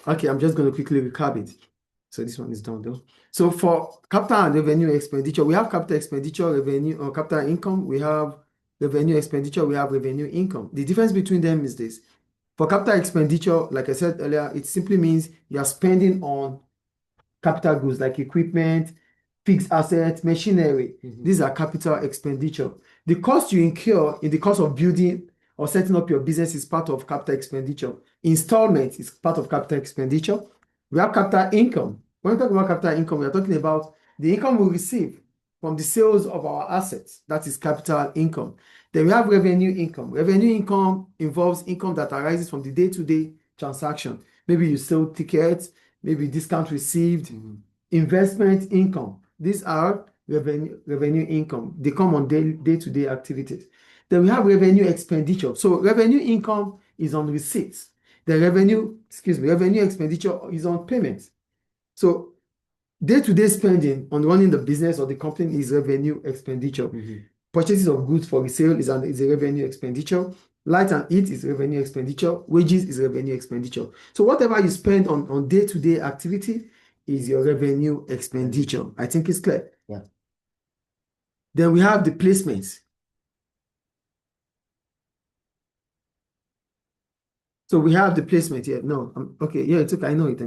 Okay, I'm just going to quickly recap it. So this one is done though. So for capital and revenue expenditure, we have capital expenditure, revenue, or capital income. We have revenue expenditure, we have revenue income. The difference between them is this. For capital expenditure, like I said earlier, it simply means you are spending on capital goods like equipment, fixed assets, machinery. These are capital expenditure. The cost you incur in the cost of building or setting up your business is part of capital expenditure. Installment is part of capital expenditure. We have capital income. When we talk about capital income, we are talking about the income we receive from the sales of our assets. That is capital income. Then we have revenue income. Revenue income involves income that arises from the day-to-day transaction. Maybe you sell tickets, maybe discount received, investment income. These are revenue income. They come on day-to-day activities. Then we have revenue expenditure. So revenue income is on receipts. The revenue expenditure is on payments. So day-to-day spending on running the business or the company is revenue expenditure. Purchases of goods for resale is a revenue expenditure. Light and heat is revenue expenditure. Wages is revenue expenditure. So whatever you spend on day-to-day activity is your revenue expenditure. I think it's clear. Yeah. Then we have the placements. So we have the placement here. No, okay, yeah, it's okay. I know it.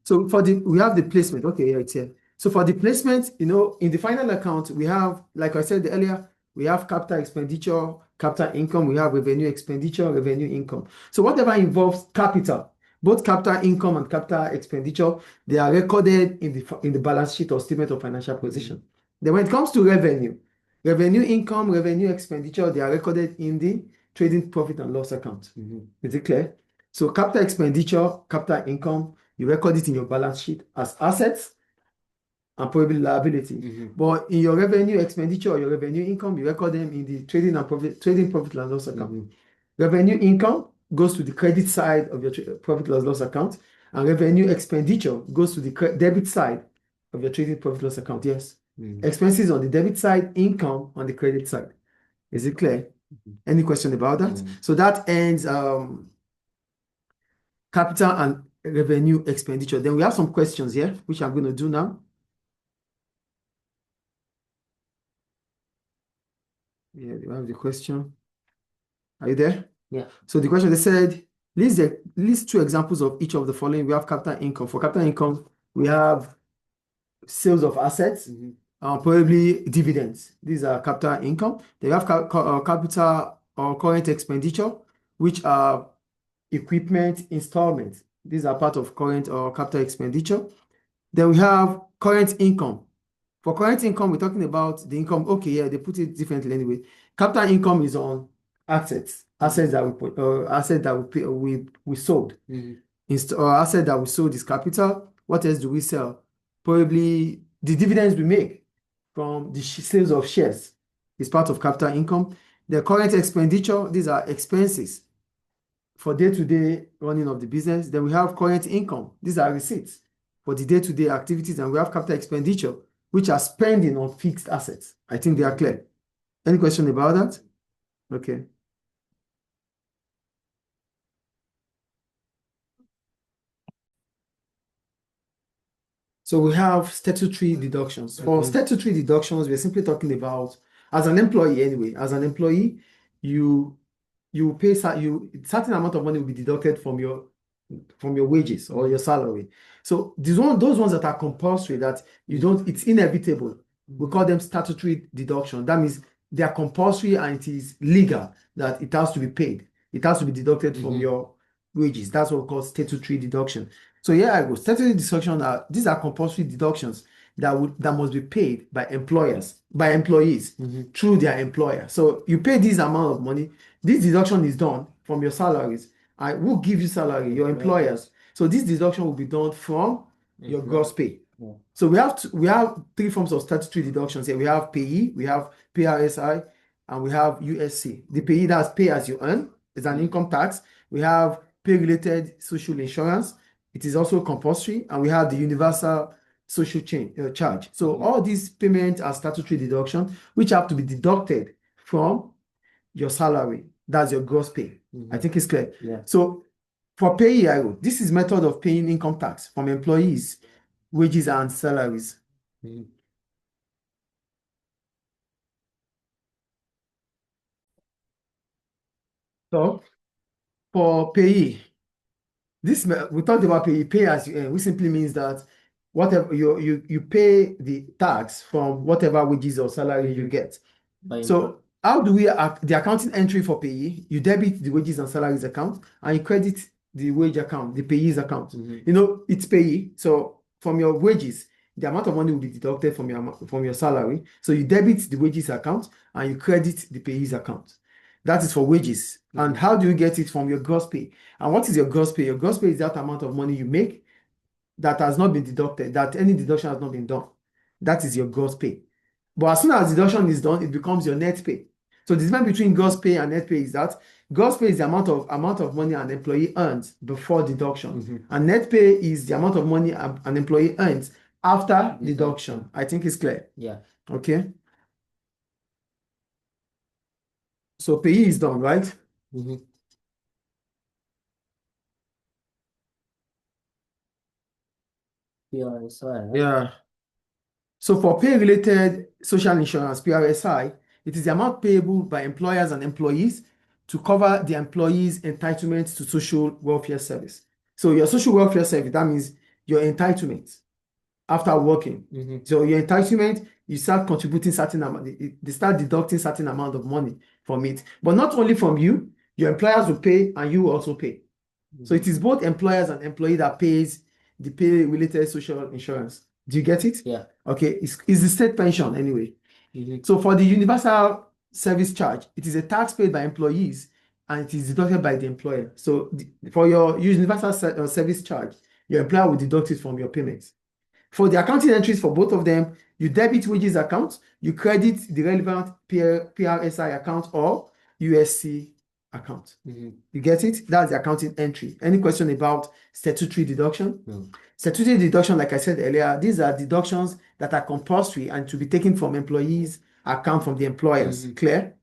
So we have the placement. Okay, yeah, it's here. So for the placement, in the final account, we have, like I said earlier, we have capital expenditure, capital income, we have revenue expenditure, revenue income. So whatever involves capital, both capital income and capital expenditure, they are recorded in the balance sheet or statement of financial position. Then when it comes to revenue income, revenue expenditure, they are recorded in the trading profit and loss account. Is it clear? So capital expenditure, capital income, you record it in your balance sheet as assets and probably liability. But in your revenue expenditure or your revenue income, you record them in the trading profit and loss account. Revenue income goes to the credit side of your profit and loss account, and revenue expenditure goes to the debit side of your trading profit loss account. Yes. Expenses on the debit side, income on the credit side. Is it clear? Any question about that? So that ends capital and revenue expenditure. Then we have some questions here, which I'm going to do now. Yeah, we have the question. Are you there? Yeah. So the question, they said, list two examples of each of the following. We have capital income. For capital income, we have sales of assets, probably dividends. These are capital income. They have capital or current expenditure, which are equipment installments. These are part of current or capital expenditure. Then we have current income. For current income, we're talking about the income. Okay, yeah, they put it differently anyway. Capital income is on assets that we sold. Asset that we sold is capital. What else do we sell? Probably the dividends we make from the sales of shares is part of capital income. The current expenditure, these are expenses for day-to-day running of the business. Then we have current income. These are receipts for the day-to-day activities. And we have capital expenditure, which are spending on fixed assets. I think they are clear. Any question about that? Okay. So we have statutory deductions. For statutory deductions, we're simply talking about, as an employee anyway, you pay certain amount of money will be deducted from your wages or your salary. So those ones that are compulsory, that it's inevitable. We call them statutory deduction. That means they are compulsory and it is legal that it has to be paid. It has to be deducted from your wages. That's what we call statutory deduction. So here I go. Statutory deduction these are compulsory deductions that must be paid by employees through their employer. So you pay this amount of money. This deduction is done from your salaries. Who give you salary? Your employers. So this deduction will be done from your gross pay. So we have three forms of statutory deductions here. We have payee, we have PRSI, and we have USC. The payee, that's pay as you earn. It's an income tax. We have pay-related social insurance. It is also compulsory, and we have the universal social charge. So all these payments are statutory deduction, which have to be deducted from your salary. That's your gross pay. I think it's clear. Yeah. So For payee, I wrote, this is method of paying income tax from employees, wages and salaries. So for payee, we talked about pay as you earn, which simply means that whatever you pay the tax from whatever wages or salary you get. So how do we the accounting entry for payee? You debit the wages and salaries account and you credit the wage account, the payee's account. You know, it's payee. So from your wages, the amount of money will be deducted from your salary. So you debit the wages account and you credit the payee's account. That is for wages. And how do you get it from your gross pay? And what is your gross pay? Your gross pay is that amount of money you make that has not been deducted, that any deduction has not been done. That is your gross pay. But as soon as deduction is done, it becomes your net pay. So the difference between gross pay and net pay is that gross pay is the amount of money an employee earns before deduction. And net pay is the amount of money an employee earns after deduction. I think it's clear. Yeah. Okay. So payee is done, right? PRSI. Yeah. So for pay-related social insurance, PRSI, it is the amount payable by employers and employees to cover the employee's entitlement to social welfare service. So your social welfare service, that means your entitlement after working. So your entitlement, you start contributing certain amount, they start deducting certain amount of money from it. But not only from you, your employers will pay and you will also pay. So it is both employers and employee that pays the pay-related social insurance. Do you get it? Yeah. Okay, it's the state pension anyway. So for the universal service charge, it is a tax paid by employees and it is deducted by the employer. So for your universal service charge, your employer will deduct it from your payments. For the accounting entries for both of them, you debit wages account, you credit the relevant PRSI account or USC account. You get it? That's the accounting entry. Any question about statutory deduction? No. Statutory deduction, like I said earlier, these are deductions that are compulsory and to be taken from employees' account from the employers. Clear?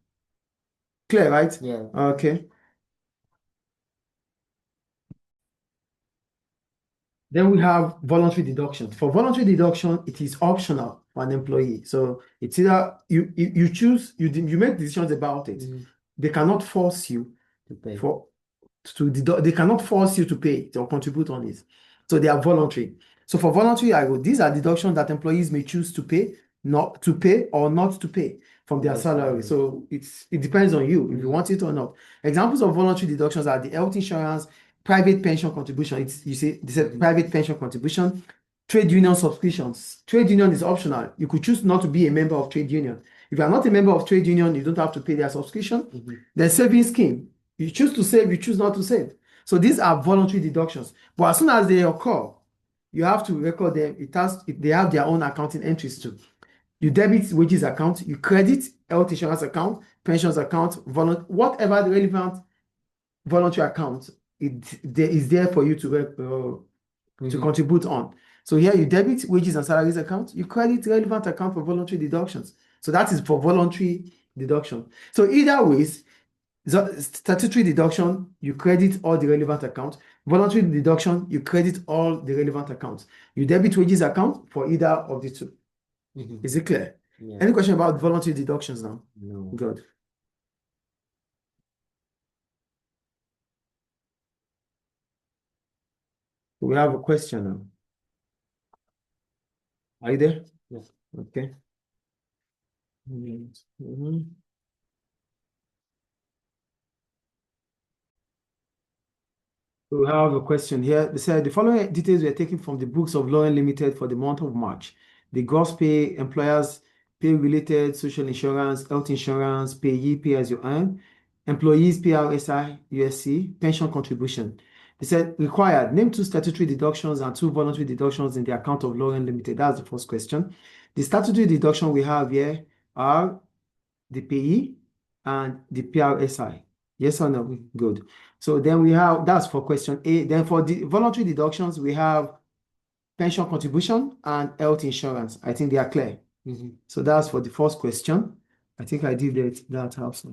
Clear, right? Yeah. Okay. Then we have voluntary deduction. For voluntary deduction, it is optional for an employee. So it's either you choose, you make decisions about it. They cannot force you To pay. to deduct, they cannot force you to pay or contribute on it. So they are voluntary. So for voluntary, these are deductions that employees may choose to pay, not to pay, or not to pay from their salary. So it depends on you if you want it or not. Examples of voluntary deductions are the health insurance, private pension contribution. They said private pension contribution, trade union subscriptions. Trade union is optional. You could choose not to be a member of trade union. If you are not a member of trade union, you don't have to pay their subscription. Then savings scheme. You choose to save, you choose not to save. So these are voluntary deductions. But as soon as they occur, you have to record them. They have their own accounting entries too. You debit wages account, you credit health insurance account, pensions account, whatever the relevant voluntary account is there for you to contribute on. So here you debit wages and salaries account, you credit relevant account for voluntary deductions. So that is for voluntary deduction. So either ways, statutory deduction, you credit all the relevant accounts. Voluntary deduction, you credit all the relevant accounts. You debit wages account for either of the two. Is it clear? Yeah. Any question about voluntary deductions now? No. Good. We have a question now. Are you there? Yes. Okay. We have a question here. They said the following details were taken from the books of Law Limited for the month of March. The gross pay, employers, pay related, social insurance, health insurance, payee, pay as you earn, employees, PRSI, USC, pension contribution. They said required, name 2 statutory deductions and 2 voluntary deductions in the account of Law Limited. That's the first question. The statutory deduction we have here are the payee and the PRSI. Yes or no? Good. So then we have, that's for question A. Then for the voluntary deductions, we have pension contribution and health insurance. I think they are clear. So that's for the first question. I think I did that helps.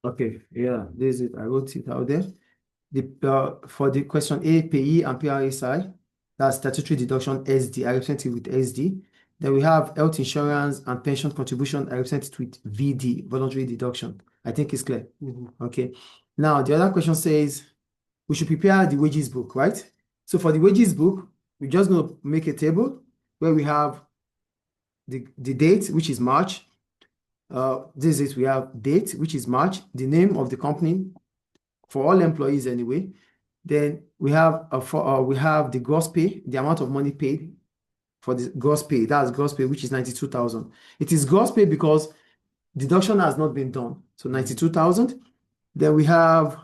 Okay, yeah, this is it. I wrote it out there. For the question A, PE and PRSI, that's statutory deduction SD. I represent it with SD. Then we have health insurance and pension contribution. I represent it with VD, voluntary deduction. I think it's clear. Okay. Now, the other question says we should prepare the wages book, right? So for the wages book, we're just going to make a table where we have the date, which is March. This is we have date, which is March, the name of the company for all employees anyway. Then we have the gross pay, the amount of money paid for the gross pay. That's gross pay, which is 92,000. It is gross pay because deduction has not been done. So 92,000. Then we have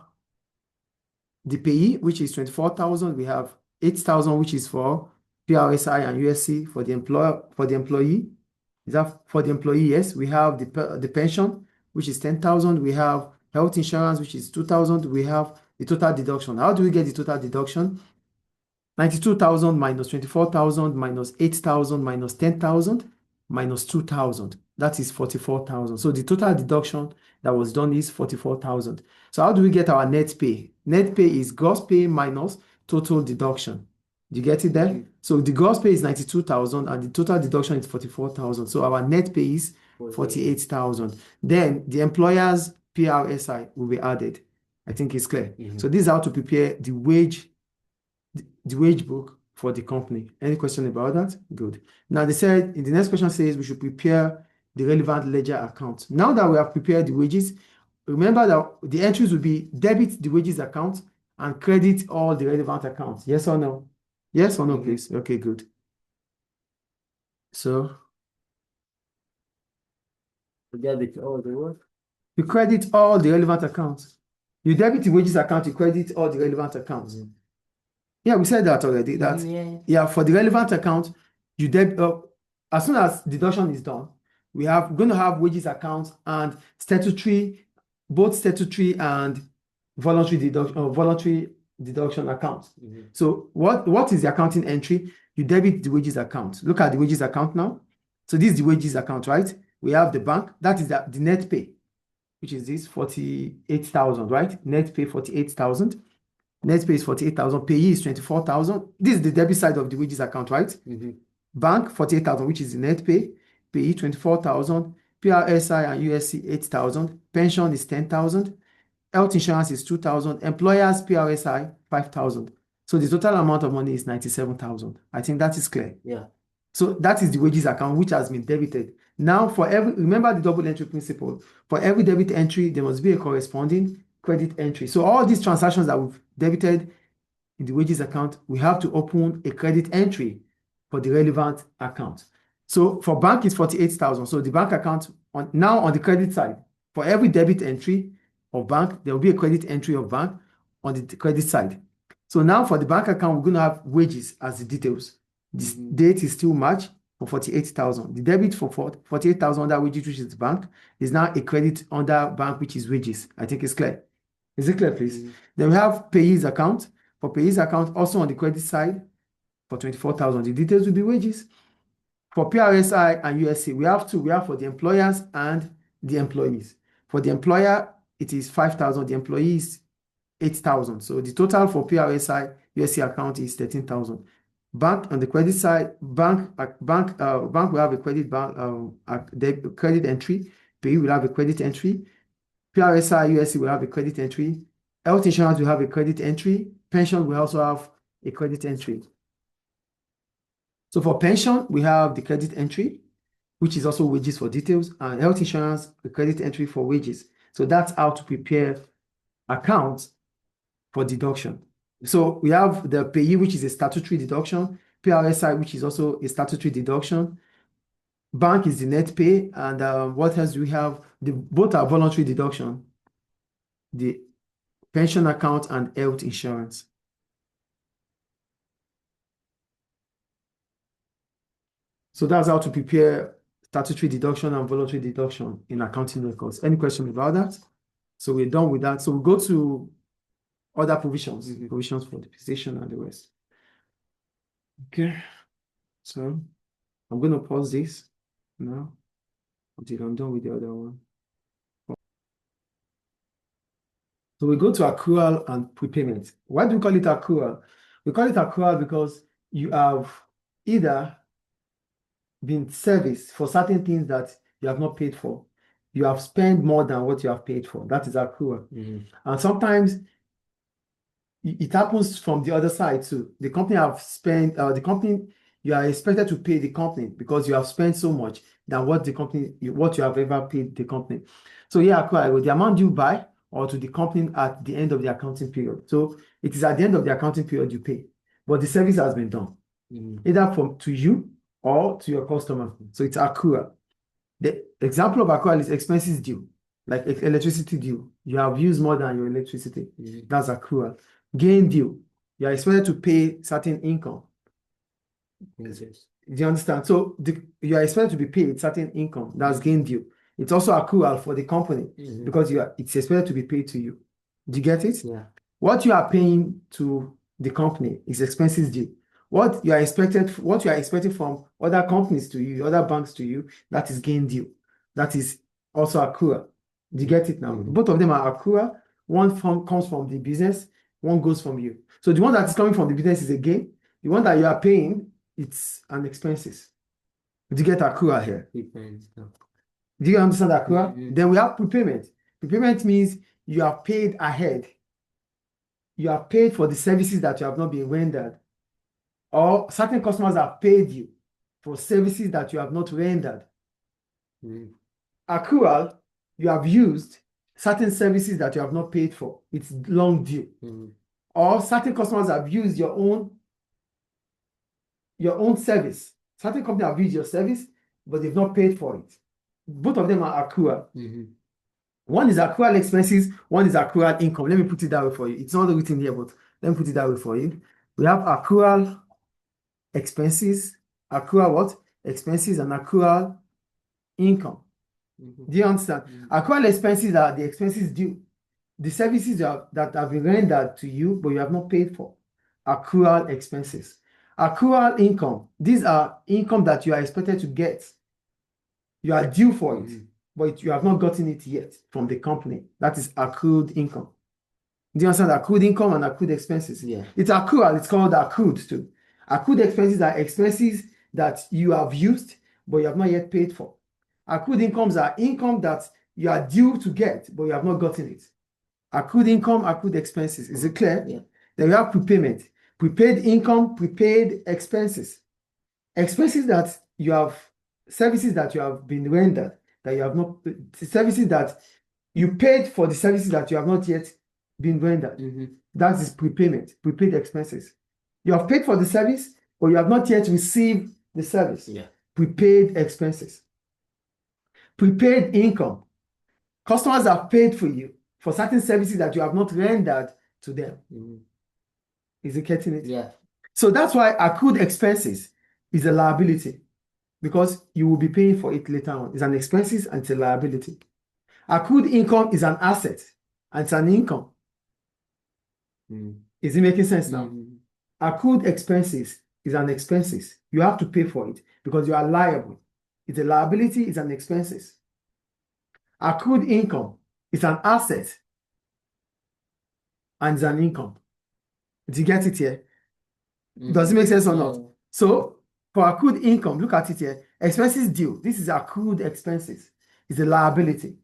the payee, which is 24,000. We have 8,000, which is for PRSI and USC for the employee. Is that for the employee? Yes. We have the pension, which is 10,000. We have health insurance, which is 2,000. We have the total deduction. How do we get the total deduction? 92,000 minus 24,000 minus 8,000 minus 10,000 minus 2,000. That is 44,000. So the total deduction that was done is 44,000. So how do we get our net pay? Net pay is gross pay minus total deduction. Do you get it there? So the gross pay is 92,000 and the total deduction is 44,000. So our net pay is 48,000. Then the employer's PRSI will be added. I think it's clear. So this is how to prepare the wage book for the company. Any question about that? Good. Now they said in the next question says we should prepare the relevant ledger account. Now that we have prepared the wages, remember that the entries will be debit the wages account and credit all the relevant accounts. Yes or no? Yes or no, please? Okay, good. So debit all the what? You credit all the relevant accounts. You debit the wages account, you credit all the relevant accounts. Yeah, we said that already. Yeah, for the relevant account, you debit as soon as deduction is done, we're going to have wages account and statutory, both statutory and voluntary deduction accounts. So what is the accounting entry? You debit the wages account. Look at the wages account now. So this is the wages account, right? We have the bank. That is the net pay, which is this 48,000, right? Net pay 48,000. Net pay is 48,000. Payee is 24,000. This is the debit side of the wages account, right? Bank 48,000, which is the net pay. Payee 24,000. PRSI and USC 8,000. Pension is 10,000. Health insurance is 2,000. Employers PRSI 5,000. So the total amount of money is 97,000. I think that is clear. Yeah. So that is the wages account which has been debited. Now remember the double entry principle. For every debit entry, there must be a corresponding credit entry. So all these transactions that we've debited in the wages account, we have to open a credit entry for the relevant account. So for bank it's 48,000. So the bank account now on the credit side, for every debit entry of bank, there will be a credit entry of bank on the credit side. So now for the bank account, we're going to have wages as the details. This date is still March for 48,000. The debit for 48,000 under wages, which is bank, is now a credit under bank, which is wages. I think it's clear. Is it clear, please? Then we have payee's account. For payee's account, also on the credit side, for 24,000. The details will be wages. For PRSI and USC, we have two. We have for the employers and the employees. For the employer, it is 5,000. The employees, 8,000. So the total for PRSI, USC account is 13,000. Bank on the credit side, bank will have a credit entry. Payee will have a credit entry. PRSI, USC will have a credit entry. Health insurance will have a credit entry. Pension will also have a credit entry. So for pension, we have the credit entry, which is also wages for details, and health insurance, the credit entry for wages. So that's how to prepare accounts for deduction. So we have the payee, which is a statutory deduction, PRSI, which is also a statutory deduction. Bank is the net pay, and what else do we have? Both are voluntary deduction, the pension account and health insurance. So that's how to prepare statutory deduction and voluntary deduction in accounting records. Any question about that? So we're done with that. So we'll go to other provisions, provisions for depreciation and the rest. Okay. So I'm going to pause this now until I'm done with the other one. So we go to accrual and prepayment. Why do we call it accrual? We call it accrual because you have either been serviced for certain things that you have not paid for. You have spent more than what you have paid for. That is accrual. And sometimes it happens from the other side too. The company have spent, you are expected to pay the company because you have spent so much than what you have ever paid the company. So yeah, accrual, the amount due by or to the company at the end of the accounting period. So it is at the end of the accounting period you pay, but the service has been done, either to you or to your customer. So it's accrual. The example of accrual is expenses due, like electricity due. You have used more than your electricity. That's accrual. Gain due. You are expected to pay certain income. Do you understand? So you are expected to be paid certain income. That's gain due. It's also accrual for the company because it's expected to be paid to you. Do you get it? Yeah. What you are paying to the company is expenses due. What you are expecting from other companies to you, other banks to you, that is gain due. That is also accrual. Do you get it now? Both of them are accrual. One comes from the business, one goes from you. So the one that is coming from the business is a gain. The one that you are paying, it's an expenses. Do you get accrual here? Do you understand accrual? Then we have prepayment. Prepayment means you are paid ahead. You are paid for the services that you have not been rendered, or certain customers have paid you for services that you have not rendered. Accrual, you have used certain services that you have not paid for. It's long due. Or certain customers have used your own service. Certain companies have used your service, but they've not paid for it. Both of them are accrual. One is accrual expenses, one is accrual income. Let me put it that way for you. It's not written here, but let me put it that way for you. We have accrual expenses, accrual what? Expenses, and accrual income. Do you understand? Accrual expenses are the expenses due, the services that have been rendered to you, but you have not paid for. Accrual expenses. Accrual income. These are income that you are expected to get. You are due for it, but you have not gotten it yet from the company. That is accrued income. Do you understand? Accrued income and accrued expenses. Yeah. It's accrual. It's called accrued too. Accrued expenses are expenses that you have used, but you have not yet paid for. Accrued incomes are income that you are due to get, but you have not gotten it. Accrued income, accrued expenses. Is it clear? Yeah. Then we have prepayment. Prepaid income, prepaid expenses. Expenses that you have, services that you have been rendered, that you have not, services that you paid for the services that you have not yet been rendered. That is prepayment, prepaid expenses. You have paid for the service, but you have not yet received the service. Yeah. Prepaid expenses. Prepaid income. Customers have paid for you for certain services that you have not rendered to them. Is it getting it? Yeah. So that's why accrued expenses is a liability, because you will be paying for it later on. It's an expenses and it's a liability. Accrued income is an asset and it's an income. Is it making sense now? Accrued expenses is an expenses. You have to pay for it because you are liable. It's a liability, it's an expenses. Accrued income is an asset and it's an income. Did you get it here? Does it make sense or not? So for accrued income, look at it here. Expenses due. This is accrued expenses. It's a liability.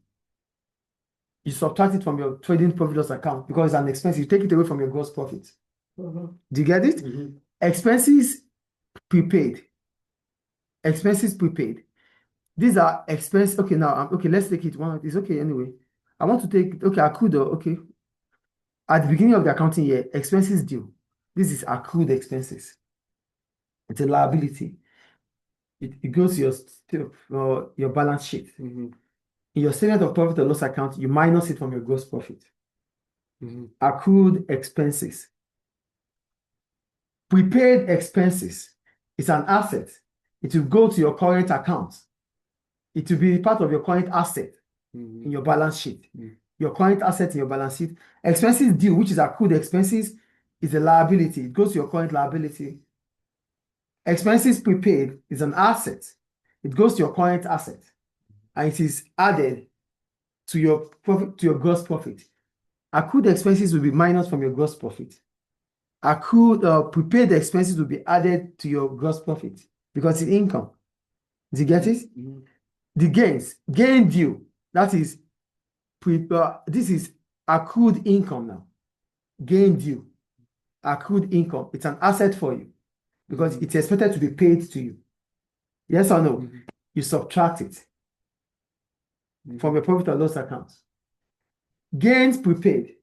You subtract it from your trading profit loss account because it's an expense. You take it away from your gross profit. Do you get it? Expenses prepaid. Expenses prepaid. These are expenses. Okay, now, okay, let's take it one. It's okay anyway. I want to take, okay, accrued, okay. At the beginning of the accounting year, expenses due. This is accrued expenses. It's a liability. It goes to your balance sheet. In your statement of profit or loss account, you minus it from your gross profit. Accrued expenses. Prepaid expenses is an asset. It will go to your current account. It will be part of your current asset in your balance sheet. Your current asset in your balance sheet. Expenses due, which is accrued expenses, is a liability. It goes to your current liability. Expenses prepaid is an asset. It goes to your current asset, and it is added to your profit, to your gross profit. Accrued expenses will be minus from your gross profit. Accrued prepaid expenses will be added to your gross profit because it's income. Do you get it? The gain due, that is this is accrued income now. Gain due, accrued income. It's an asset for you because it's expected to be paid to you. Yes or no? You subtract it from your profit or loss account. Gains prepaid.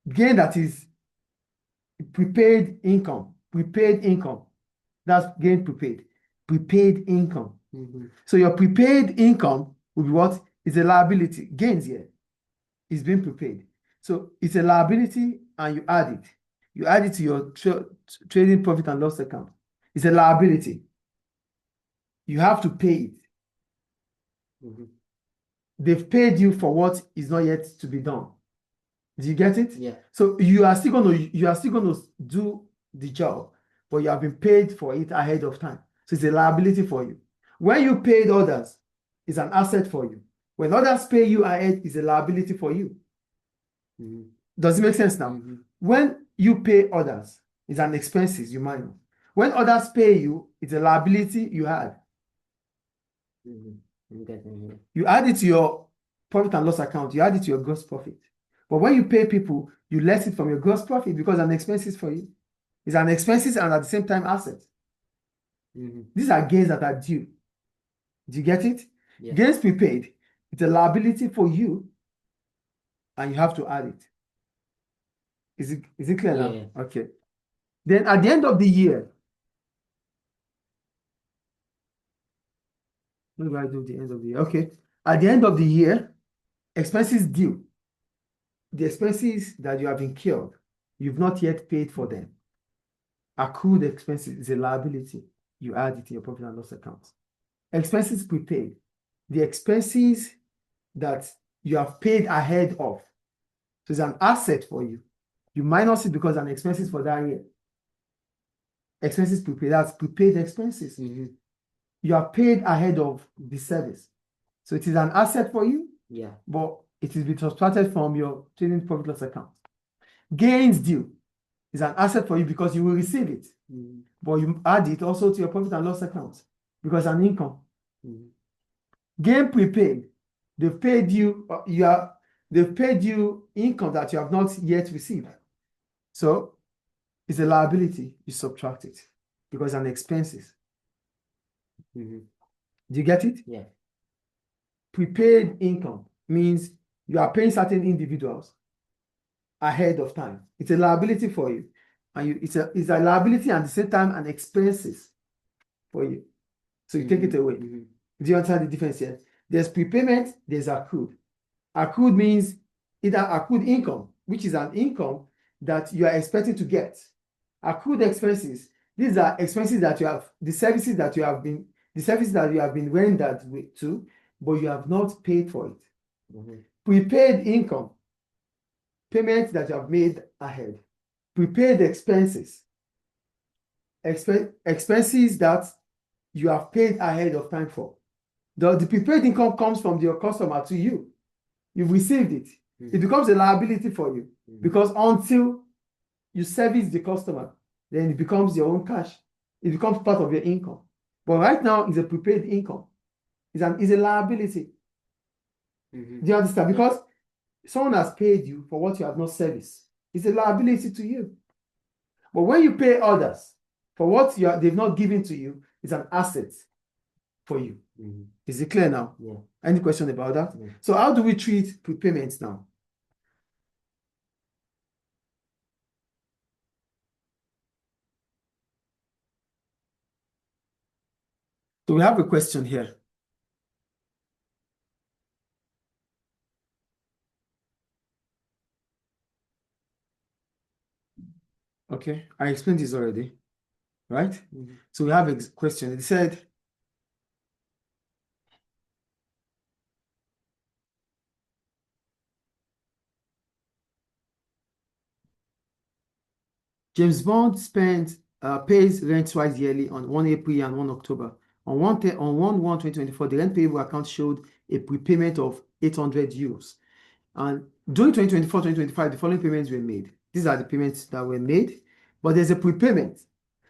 Gain that is prepaid income. Prepaid income. That's gain prepaid. Prepaid income. So your prepaid income will be what? Is a liability. Gains here is being prepaid. So it's a liability and you add it. You add it to your trading profit and loss account. It's a liability. You have to pay it. They've paid you for what is not yet to be done. Do you get it? Yeah. So you are still going to do the job, but you have been paid for it ahead of time. So it's a liability for you. When you paid others, it's an asset for you. When others pay you ahead, it's a liability for you. Does it make sense now? When you pay others, it's an expenses you minus. When others pay you, it's a liability you had. You add it to your profit and loss account. You add it to your gross profit. But when you pay people, you less it from your gross profit because it's an expenses for you. It's an expenses and at the same time asset. These are gains that are due. Do you get it? Yeah. Gains prepaid. It's a liability for you, and you have to add it. Is it clear now? Yeah. Okay. Then at the end of the year, what do I do at the end of the year? Okay. At the end of the year, expenses due. The expenses that you have incurred, you've not yet paid for them. Accrued expenses is a liability. You add it to your profit and loss account. Expenses prepaid. The expenses that you have paid ahead of. So it's an asset for you. You minus it because an expenses for that year. Expenses prepaid. That's prepaid expenses. You are paid ahead of the service. So it is an asset for you. Yeah. But it is subtracted from your trading profit loss account. Gains due is an asset for you because you will receive it. But you add it also to your profit and loss account because an income. Gain prepaid. They've paid you, they've paid you income that you have not yet received. So it's a liability, you subtract it because an expenses. Do you get it? Yeah. Prepaid income means you are paying certain individuals ahead of time. It's a liability for you. And it's a liability and at the same time an expenses for you. So you take it away. Do you understand the difference here? There's prepayment, there's accrued. Accrued means either accrued income, which is an income that you are expecting to get. Accrued expenses, these are expenses that you have, the services that you have been rendered to, but you have not paid for it. Prepaid income, payment that you have made ahead. Prepaid expenses, expenses that you have paid ahead of time for. The prepaid income comes from your customer to you. You've received it. It becomes a liability for you because until you service the customer, then it becomes your own cash. It becomes part of your income. But right now, it's a prepaid income. It's a liability. Do you understand? Because someone has paid you for what you have not serviced. It's a liability to you. But when you pay others for what they've not given to you, it's an asset for you. Is it clear now? Yeah. Any question about that? Yeah. So how do we treat prepayments now? So we have a question here. Okay, I explained this already, right? So we have a question. It said, James Bond pays rent twice yearly on 1 April and 1 October. On 1/1/2024, the rent payable account showed a prepayment of €800. And during 2024, 2025, the following payments were made. These are the payments that were made, but there's a prepayment.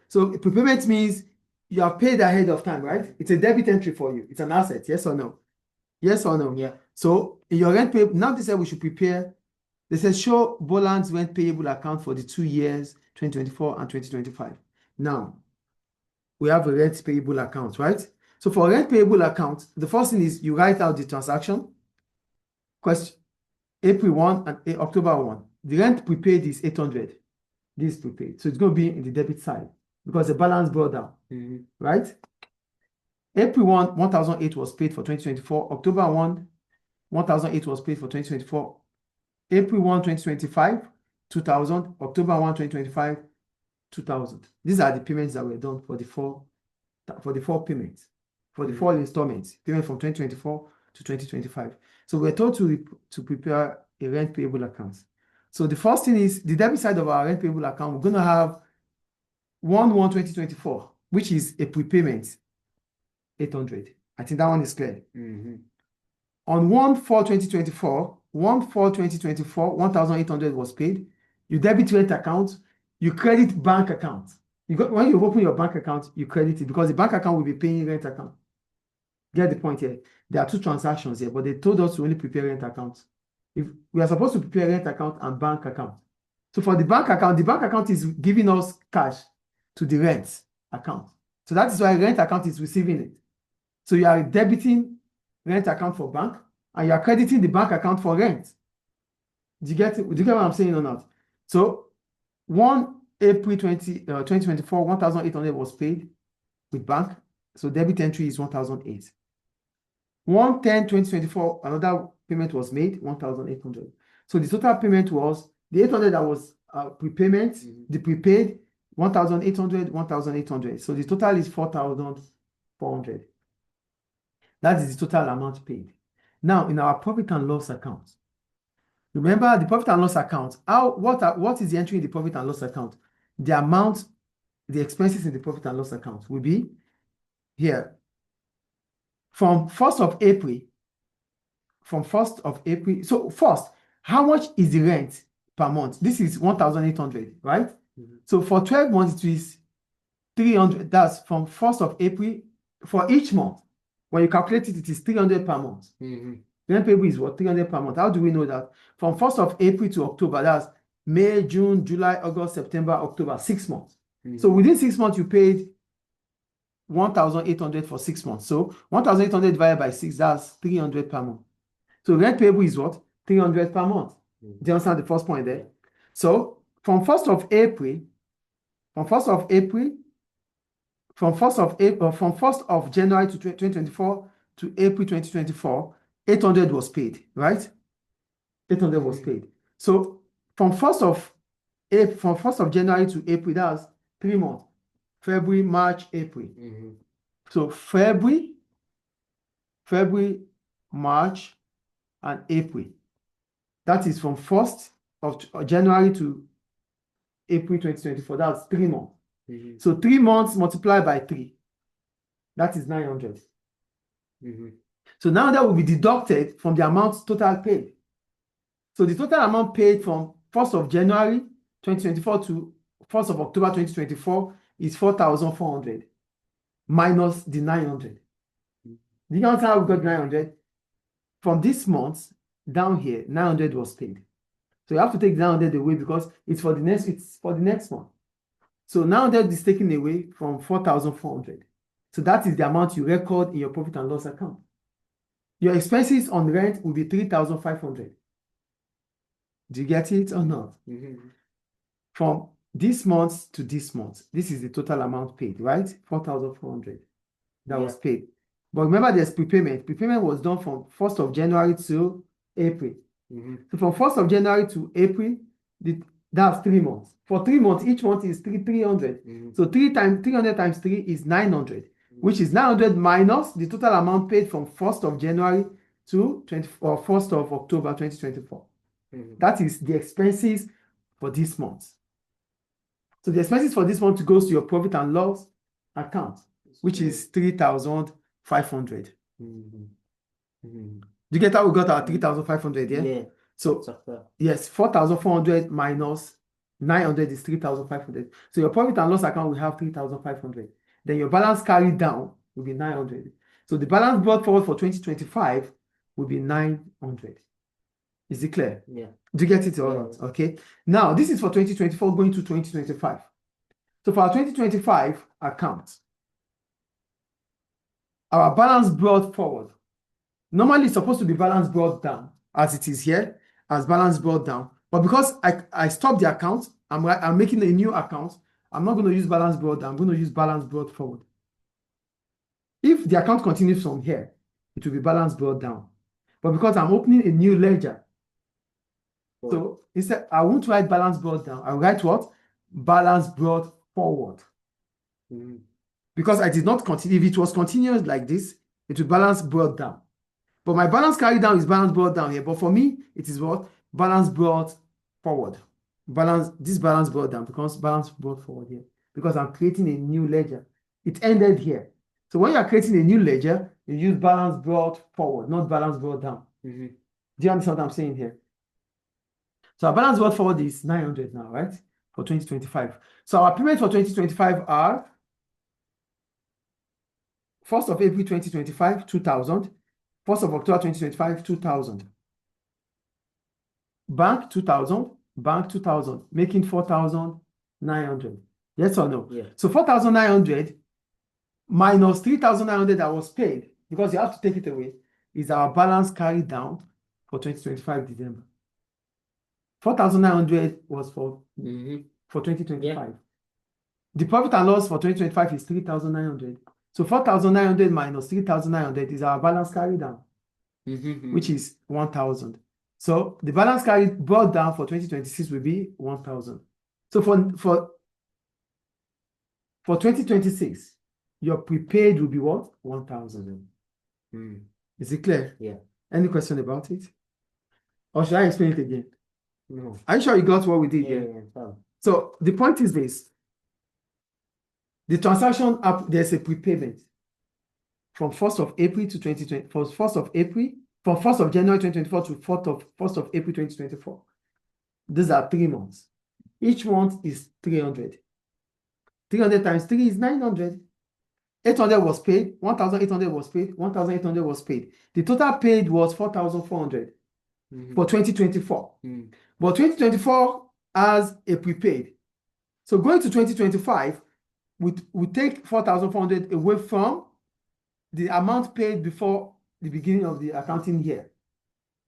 So prepayment means you are paid ahead of time, right? It's a debit entry for you. It's an asset, yes or no? Yes or no? Yeah. So in your rent payable, now they said we should prepare. They said show Boland's rent payable account for the 2 years, 2024 and 2025. Now, we have a rent payable account, right? So for rent payable account, the first thing is you write out the transaction. Question, April 1 and October 1. The rent prepaid is 800. This is prepaid. So it's going to be in the debit side because the balance brought down, right? April 1, 1,008 was paid for 2024. October 1, 1,008 was paid for 2024. April 1, 2025, 2,000. October 1, 2025, 2,000. These are the payments that were done for the four payments, for the 4 installments, payment from 2024 to 2025. So we're told to prepare a rent payable account. So the first thing is the debit side of our rent payable account, we're going to have 1/1/2024, which is a prepayment, 800. I think that one is clear. On 1/4/2024, 1/4/2024, 1,800 was paid. You debit rent account, you credit bank account. When you open your bank account, you credit it because the bank account will be paying rent account. Get the point here? There are 2 transactions here, but they told us to only prepare rent account. If we are supposed to prepare rent account and bank account. So for the bank account is giving us cash to the rent account. So that is why rent account is receiving it. So you are debiting rent account for bank and you are crediting the bank account for rent. Do you get what I'm saying or not? So 1 April 2024, 1,800 was paid with bank. So debit entry is 1,008. 1/10/2024, another payment was made, 1,800. So the total payment was the 800 that was prepayment, the prepaid, 1,800, 1,800. So the total is 4,400. That is the total amount paid. Now, in our profit and loss account, remember the profit and loss account, what is the entry in the profit and loss account? The amount, the expenses in the profit and loss account will be here. From 1st of April, so first, how much is the rent per month? This is 1,800, right? So for 12 months, it is 300. That's from 1st of April for each month. When you calculate it, it is 300 per month. Rent payable is what? 300 per month. How do we know that? From 1st of April to October, that's May, June, July, August, September, October, 6 months. So within 6 months, you paid 1,800 for 6 months. So 1,800 divided by 6, that's 300 per month. So rent payable is what? 300 per month. Do you understand the first point there? So from 1st of January to 2024 to April 2024, 800 was paid, right? 800 was paid. So from 1st of January to April, that's 3 months. February, March, April. So February, March, and April. That is from 1st of January to April 2024. That's 3 months. So 3 months multiplied by 3. That is 900. So now that will be deducted from the amount total paid. So the total amount paid from 1st of January 2024 to 1st of October 2024 is 4,400 minus the 900. Do you understand how we got 900? From this month down here, 900 was paid. So you have to take 900 away because it's for the next month. So 900 is taken away from 4,400. So that is the amount you record in your profit and loss account. Your expenses on rent will be 3,500. Do you get it or not? From this month to this month, this is the total amount paid, right? 4,400 that was paid. But remember, there's prepayment. Prepayment was done from 1st of January to April. So from 1st of January to April, that's 3 months. For 3 months, each month is 300. So 300 times 3 is 900, which is 900 minus the total amount paid from 1st of January to 1st of October 2024. That is the expenses for this month. So the expenses for this month goes to your profit and loss account, which is 3,500. Do you get how we got our 3,500? Yeah. So yes, 4,400 minus 900 is 3,500. So your profit and loss account will have 3,500. Then your balance carried down will be 900. So the balance brought forward for 2025 will be 900. Is it clear? Yeah. Do you get it or not? Okay. Now, this is for 2024 going to 2025. So for our 2025 account, our balance brought forward. Normally, it's supposed to be balance brought down, as it is here, as balance brought down. But because I stopped the account, I'm making a new account. I'm not going to use balance brought down. I'm going to use balance brought forward. If the account continues from here, it will be balance brought down. But because I'm opening a new ledger, so instead, I won't write balance brought down. I'll write what? Balance brought forward. Because I did not continue. If it was continuous like this, it would balance brought down. But my balance carried down is balance brought down here. But for me, it is what? Balance brought forward. This balance brought down becomes balance brought forward here. Because I'm creating a new ledger. It ended here. So when you are creating a new ledger, you use balance brought forward, not balance brought down. Do you understand what I'm saying here? So our balance brought forward is 900 now, right? For 2025. So our payments for 2025 are 1st of April 2025, 2,000. 1st of October 2025, 2,000. Bank 2,000, bank 2,000, making 4,900. Yes or no? Yeah. So 4,900 minus 3,900 that was paid, because you have to take it away, is our balance carried down for 2025 December. 4,900 was for 2025. Yeah. The profit and loss for 2025 is 3,900. So 4,900 minus 3,900 is our balance carried down, which is 1,000. So the balance carried brought down for 2026 will be 1,000. So for 2026, your prepaid will be what? 1,000. Is it clear? Yeah. Any question about it? Or should I explain it again? No. Are you sure you got what we did here? Yeah. So the point is this. The transaction up, there's a prepayment from 1st of April to 2020, from 1st of April, from 1st of January 2024 to 1st of April 2024. These are 3 months. Each month is 300. 300 times 3 is 900. 800 was paid, 1,800 was paid, 1,800 was paid. The total paid was 4,400 for 2024. But 2024 has a prepaid. So going to 2025, we take 4,400 away from the amount paid before the beginning of the accounting year,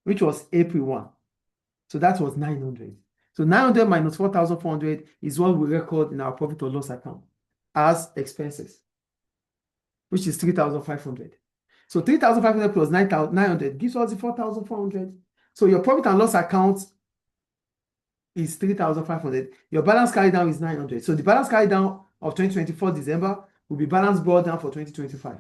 which was April 1. So that was 900. So 900 minus 4,400 is what we record in our profit or loss account as expenses, which is 3,500. So 3,500 plus 900 gives us the 4,400. So your profit and loss account is 3,500. Your balance carried down is 900. So the balance carried down of 2024 December will be balance brought down for 2025,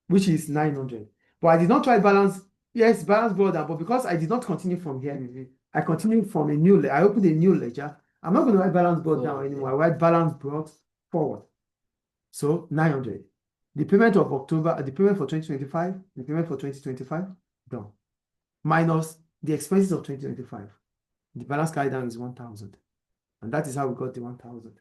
which is 900. But I did not try balance. Yes, balance brought down, but because I did not continue from here, I continued from a new ledger. I opened a new ledger. I'm not going to write balance brought down anymore. I write balance brought forward. So 900. The payment of October, the payment for 2025, the payment for 2025, done. Minus the expenses of 2025. The balance carried down is 1,000. And that is how we got the 1,000.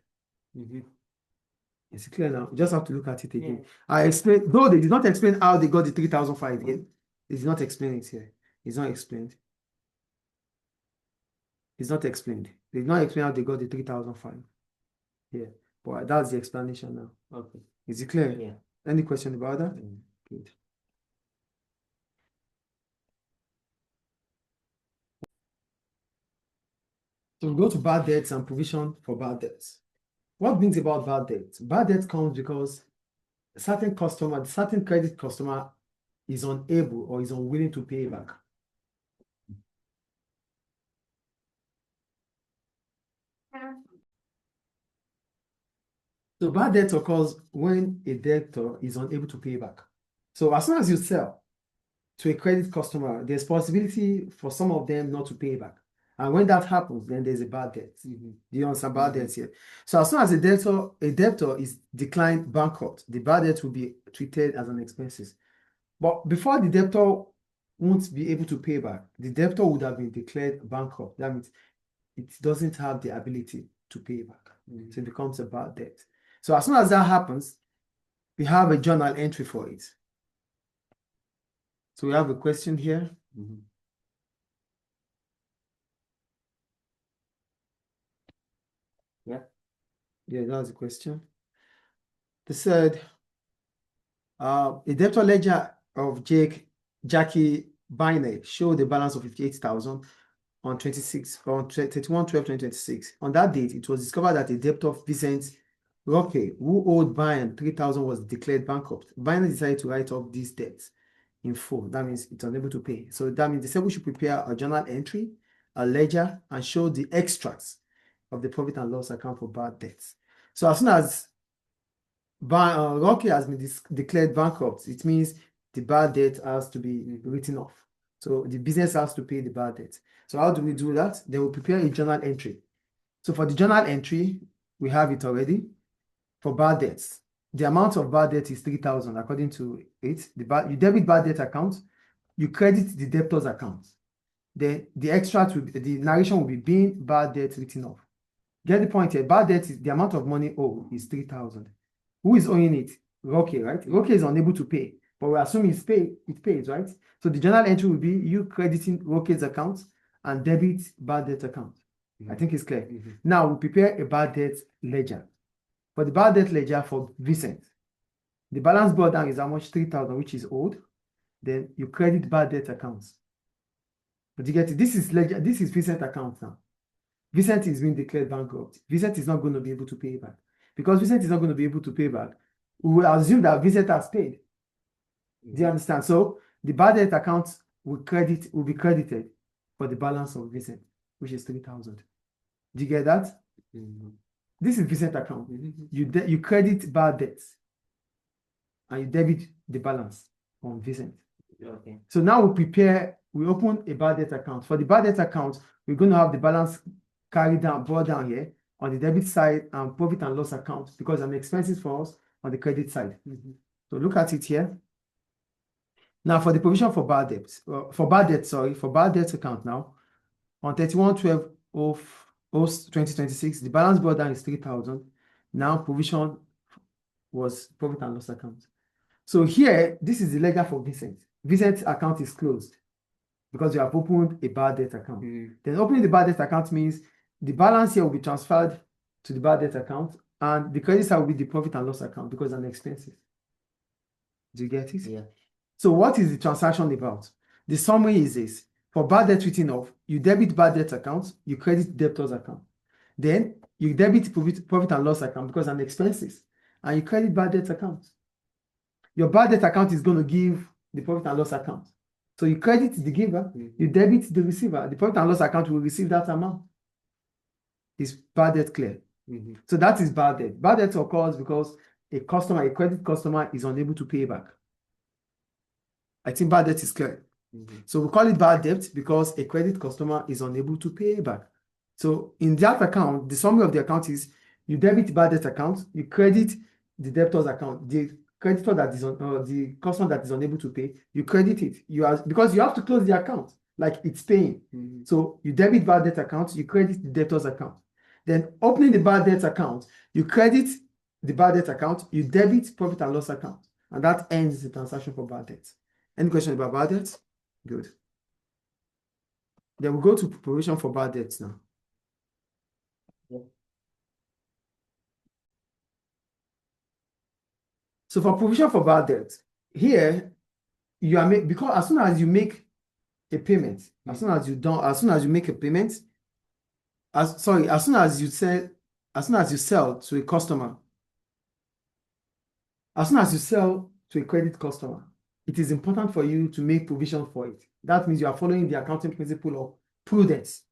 It's clear now. You just have to look at it again. Yeah. I explained, though they did not explain how they got the 3,005 again. They did not explain it here. It's not explained. It's not explained. They did not explain how they got the 3,005. Yeah. But that's the explanation now. Okay. Is it clear? Yeah. Any question about that? Good. So we go to bad debts and provision for bad debts. What brings about bad debt? Bad debt comes because a certain customer, certain credit customer is unable or is unwilling to pay back. So bad debt occurs when a debtor is unable to pay back. So as soon as you sell to a credit customer, there's possibility for some of them not to pay back. And when that happens, then there's a bad debt. Do you understand bad debts here? So as soon as a debtor is declined bankrupt, the bad debt will be treated as an expenses. But before the debtor won't be able to pay back, the debtor would have been declared bankrupt. That means it doesn't have the ability to pay back. So it becomes a bad debt. So as soon as that happens, we have a journal entry for it. So we have a question here. Yeah, that's the question. They said, a debtor ledger of Jackie Binet showed a balance of 58,000 on 31/12/2026. On that date, it was discovered that a debtor, Vincent Roque, who owed Binet 3,000, was declared bankrupt. Binet decided to write off these debts in full. That means it's unable to pay. So that means they said we should prepare a journal entry, a ledger, and show the extracts of the profit and loss account for bad debts. So as soon as Rocky has been declared bankrupt, it means the bad debt has to be written off. So the business has to pay the bad debt. So how do we do that? Then we prepare a journal entry. So for the journal entry, we have it already. For bad debts, the amount of bad debt is 3,000 according to it. You debit bad debt account, you credit the debtor's account. Then the extract will be, the narration will be being bad debt written off. Get the point here. Bad debt is the amount of money owed is 3,000. Who is owing it? Roque, right? Roque is unable to pay, but we assume it pays, right? So the journal entry will be you crediting Roque's account and debit bad debt account. I think it's clear. Now we prepare a bad debt ledger. For the bad debt ledger for Vincent, the balance brought down is how much? 3,000, which is owed. Then you credit bad debt accounts. But you get it? This is ledger. This is Vincent account now. Vincent is being declared bankrupt. Vincent is not going to be able to pay back. Because Vincent is not going to be able to pay back, we will assume that Vincent has paid. Do you understand? So the bad debt account will be credited for the balance of Vincent, which is 3,000. Do you get that? This is Vincent account. You credit bad debts and you debit the balance on Vincent. Okay. So now we open a bad debt account. For the bad debt account, we're going to have the balance brought down here on the debit side and profit and loss account because I'm expenses for us on the credit side. So look at it here. Now for the provision for bad debts, for bad debt account now, on 31/12/2026, the balance brought down is 3,000. Now provision was profit and loss account. So here, this is the ledger for Vincent. Vincent's account is closed because you have opened a bad debt account. Then opening the bad debt account means the balance here will be transferred to the bad debt account and the credit side will be the profit and loss account because I'm expensive. Do you get it? Yeah. So what is the transaction about? The summary is this. For bad debt written off, you debit bad debt account, you credit debtor's account. Then you debit profit and loss account because I'm expenses and you credit bad debt account. Your bad debt account is going to give the profit and loss account. So you credit the giver, you debit the receiver. The profit and loss account will receive that amount. Is bad debt clear? So that is bad debt. Bad debt occurs because a credit customer is unable to pay back. I think bad debt is clear. So we call it bad debt because a credit customer is unable to pay back. So in that account, the summary of the account is you debit bad debt account, you credit the debtor's account, the creditor that is the customer that is unable to pay, you credit it. Because you have to close the account, like it's paying. So you debit bad debt account, you credit the debtor's account. Then opening the bad debt account, you credit the bad debt account, you debit profit and loss account. And that ends the transaction for bad debt. Any question about bad debts? Good. Then we'll go to provision for bad debts now. So for provision for bad debt, here you are because as soon as you make a payment, as soon as you make a payment, as soon as you sell to a customer, as soon as you sell to a credit customer, it is important for you to make provision for it. That means you are following the accounting principle of prudence.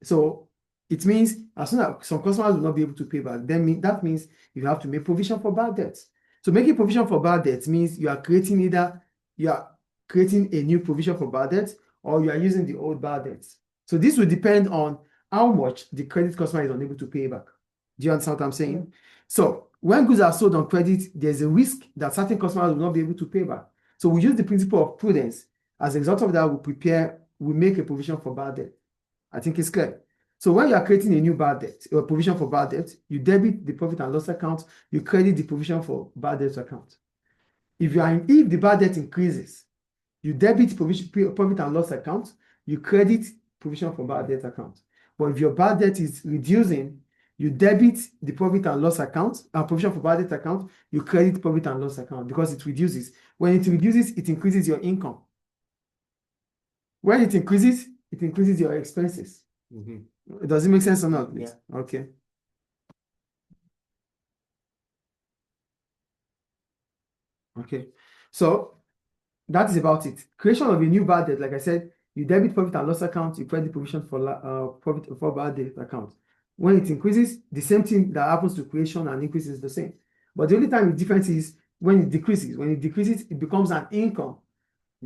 So it means as soon as some customers will not be able to pay back, then that means you have to make provision for bad debts. So making provision for bad debts means you are creating a new provision for bad debts or you are using the old bad debts. So this will depend on how much the credit customer is unable to pay back. Do you understand what I'm saying? So when goods are sold on credit, there's a risk that certain customers will not be able to pay back. So we use the principle of prudence As a result of that, we make a provision for bad debt. I think it's clear. So when you are creating a new bad debt, or provision for bad debt, you debit the profit and loss account, you credit the provision for bad debt account. If the bad debt increases, you debit profit and loss account, you credit provision for bad debt account. But if your bad debt is reducing, you debit the profit and loss account, provision for bad debt account, you credit profit and loss account because it reduces. When it reduces, it increases your income. When it increases your expenses. Does it make sense or not? Yeah. Okay. Okay. So that is about it. Creation of a new bad debt, like I said, you debit profit and loss account, you credit provision for profit for bad debt account. When it increases, the same thing that happens to creation and increase is the same. But the only time the difference is when it decreases. When it decreases, it becomes an income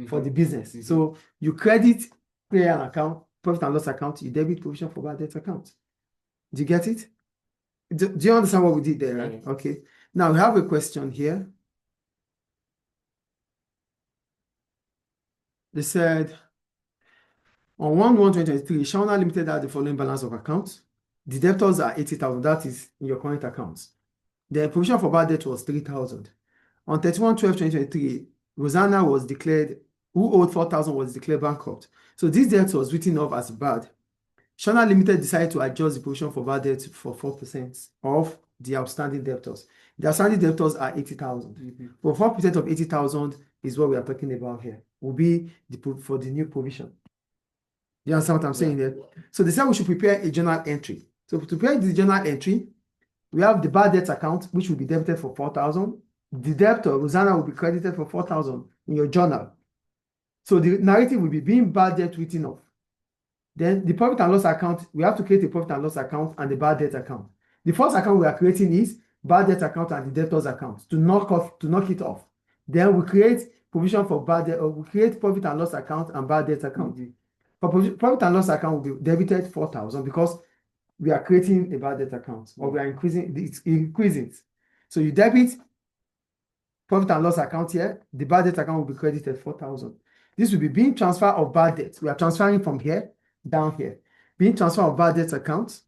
for the business. So you credit an account, profit and loss account, you debit provision for bad debt account. Do you get it? Do you understand what we did there? Right? Yeah. Okay. Now we have a question here. They said, on 1/1/2023, Shauna Limited has the following balance of accounts. The debtors are 80,000. That is in your current accounts. The provision for bad debt was 3,000. On 31/12/2023, Rosanna was declared, who owed 4,000, was declared bankrupt. So this debt was written off as bad. Shauna Limited decided to adjust the provision for bad debt for 4% of the outstanding debtors. The outstanding debtors are 80,000. But 4% of 80,000 is what we are talking about here. Will be for the new provision. You understand what I'm saying there? So they said we should prepare a journal entry. So to prepare the journal entry, we have the bad debt account, which will be debited for 4,000. The debtor, Rosanna, will be credited for 4,000 in your journal. So the narrative will be being bad debt written off. Then the profit and loss account, we have to create a profit and loss account and the bad debt account. The first account we are creating is bad debt account and the debtors account to knock it off. Then we create provision for bad debt, or we create profit and loss account and bad debt account. For profit and loss account will be debited 4,000 because we are creating a bad debt account, or we are increasing it. So you debit profit and loss account here, the bad debt account will be credited 4,000. This will be being transfer of bad debt. We are transferring from here down here. Being transfer of bad debt account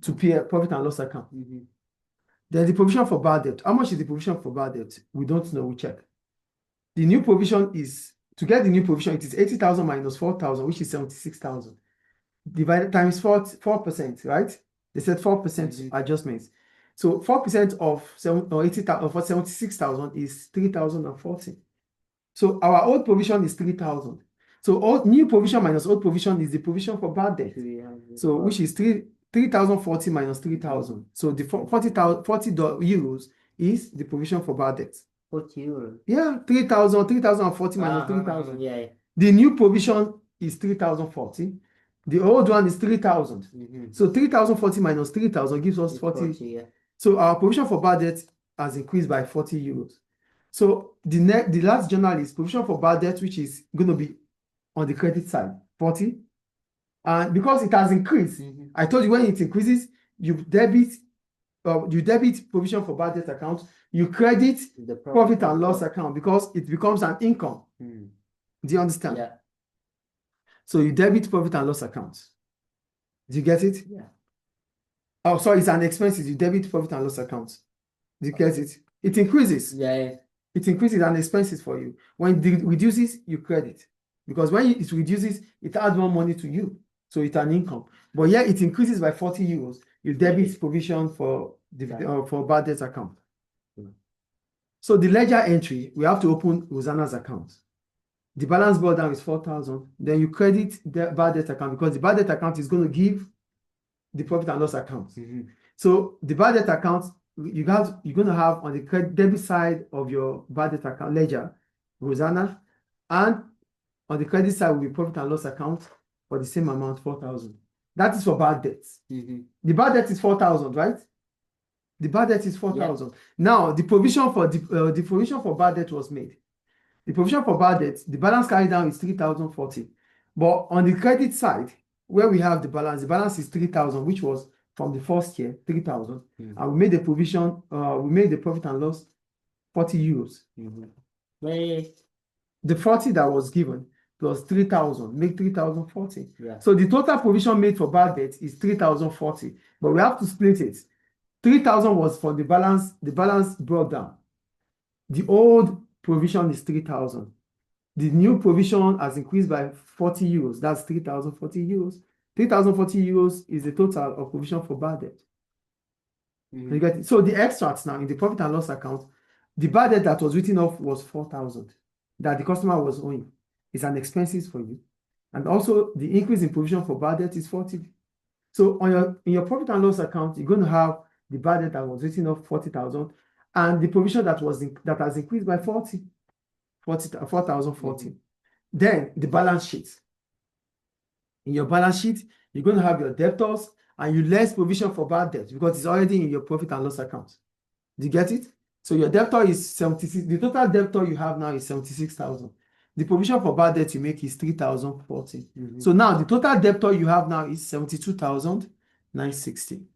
to profit and loss account. Then the provision for bad debt. How much is the provision for bad debt? We don't know. We check. The new provision is, to get the new provision, it is 80,000 minus 4,000, which is 76,000. Divided times 4%, right? They said 4% adjustments. So 4% of 80,000 for 76,000 is 3,040. So our old provision is 3,000. So new provision minus old provision is the provision for bad debt. So which is 3,040 minus 3,000. So the 40 euros is the provision for bad debt. 40 euros. Yeah, 3,040 minus 3,000. Yeah. The new provision is 3,040. The old one is 3,000. So 3,040 minus 3,000 gives us 40. Yeah. So our provision for bad debt has increased by 40 euros. So the last journal is provision for bad debt, which is going to be on the credit side, 40. And because it has increased, I told you when it increases, you debit provision for bad debt account, you credit the profit and loss account because it becomes an income. Do you understand? Yeah. So you debit profit and loss account. Do you get it? Yeah. Oh, sorry, it's an expenses. You debit profit and loss account. Do you get it? It increases. Yeah. It increases an expenses for you. When it reduces, you credit. Because when it reduces, it adds more money to you. So it's an income. But yeah, it increases by 40 euros. You debit provision for for bad debt account. So the ledger entry, we have to open Rosanna's account. The balance brought down is 4,000. Then you credit the bad debt account because the bad debt account is going to give the profit and loss account. So the bad debt account, you're going to have on the debit side of your bad debt account ledger, Rosanna, and on the credit side will be profit and loss account for the same amount, 4,000. That is for bad debts. The bad debt is 4,000, right? The bad debt is 4,000. Yeah. Now the provision for bad debt was made. The provision for bad debt, the balance carried down is 3,040. But on the credit side, where we have the balance is 3,000, which was from the first year, 3,000. And we made the provision, we made the profit and loss 40 euros. Wait. the 40 that was given plus 3,000 make 3,040. Yeah. So the total provision made for bad debt is 3,040, but we have to split it. 3,000 was for the balance brought down. The old provision is 3,000. The new provision has increased by 40 euros. That's 3,040 euros. 3,040 euros is the total of provision for bad debt. You get it? So the extracts now in the profit and loss account, the bad debt that was written off was 4,000 that the customer was owing. It's an expenses for you. And also the increase in provision for bad debt is 40. So in your profit and loss account, you're going to have the bad debt that was written off 40,000 and the provision that has increased by 4,040. Then the balance sheet. In your balance sheet, you're going to have your debtors and you less provision for bad debt because it's already in your profit and loss account. Do you get it? So your debtor is 76. The total debtor you have now is 76,000. The provision for bad debt you make is 3,040. So now the total debtor you have now is 72,960.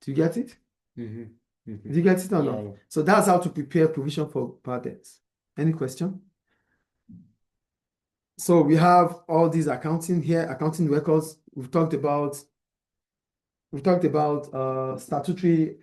Do you get it? Do you get it or not? Yeah. So that's how to prepare provision for bad debts. Any question? So we have all these accounting here, accounting records. We've talked about statutory